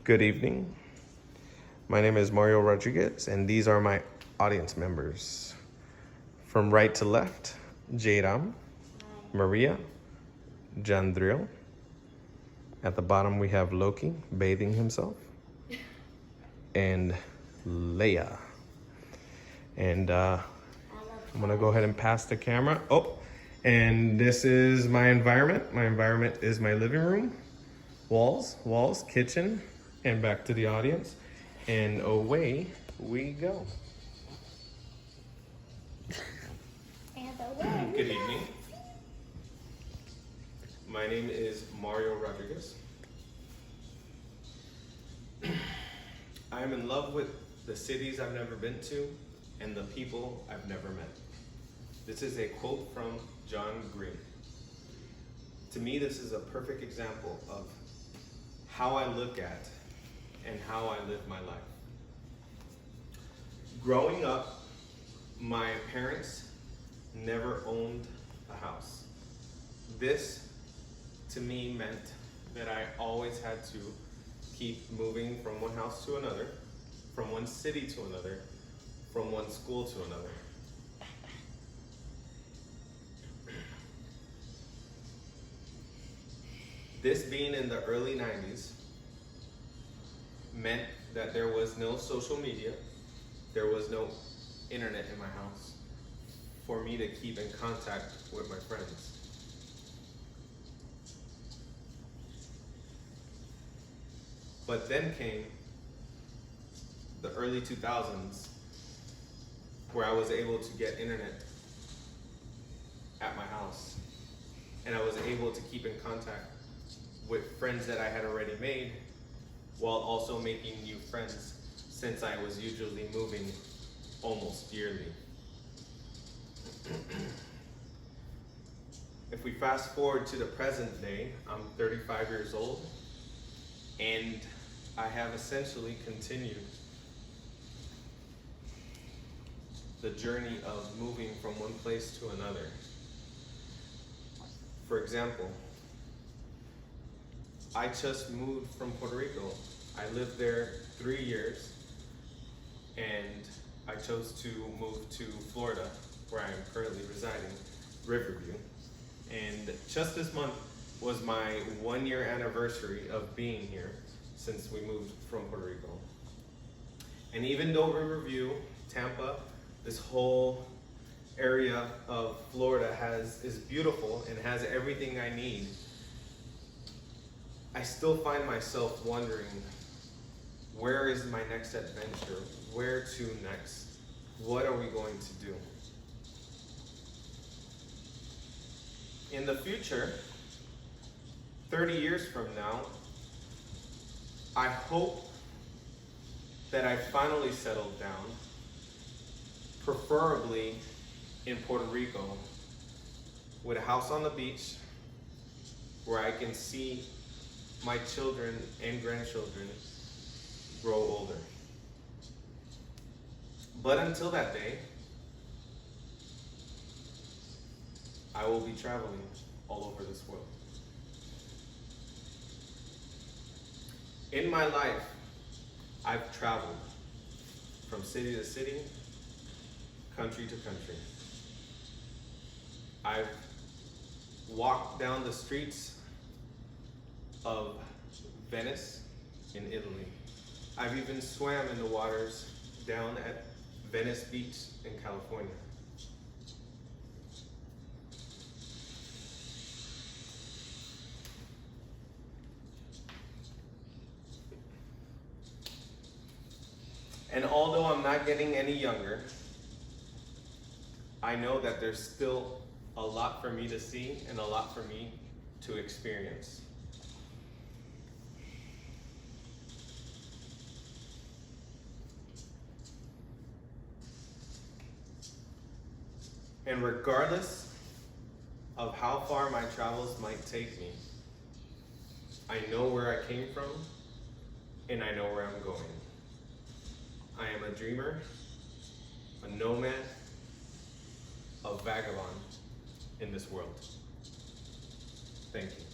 Good evening. My name is Mario Rodriguez, and these are my audience members. From right to left, Jadam, Maria, Jandril. At the bottom, we have Loki bathing himself, and Leia. And I'm gonna go ahead and pass the camera. Oh, and this is my environment. My environment is my living room, walls, kitchen, and back to the audience. And away we go. Good evening. My name is Mario Rodriguez. I am in love with the cities I've never been to and the people I've never met. This is a quote from John Green. To me, this is a perfect example of how I look at and how I live my life. Growing up, my parents never owned a house. This, to me, meant that I always had to keep moving from one house to another, from one city to another, from one school to another. This being in the early 90s meant that there was no social media, there was no internet in my house for me to keep in contact with my friends. But then came the early 2000s where I was able to get internet at my house, and I was able to keep in contact with friends that I had already made while also making new friends, since I was usually moving almost yearly. If we fast forward to the present day, I'm 35 years old, and I have essentially continued the journey of moving from one place to another. For example, I just moved from Puerto Rico. I lived there 3 years, and I chose to move to Florida, where I am currently residing, Riverview. And just this month was my 1-year anniversary of being here since we moved from Puerto Rico. And even though Riverview, Tampa, this whole area of Florida is beautiful and has everything I need, I still find myself wondering, where is my next adventure? Where to next? What are we going to do? In the future, 30 years from now, I hope that I finally settled down, preferably in Puerto Rico, with a house on the beach where I can see my children and grandchildren grow older. But until that day, I will be traveling all over this world. In my life, I've traveled from city to city, country to country. I've walked down the streets of Venice in Italy. I've even swam in the waters down at Venice Beach in California. And although I'm not getting any younger, I know that there's still a lot for me to see and a lot for me to experience. And regardless of how far my travels might take me, I know where I came from and I know where I'm going. I am a dreamer, a nomad, a vagabond in this world. Thank you.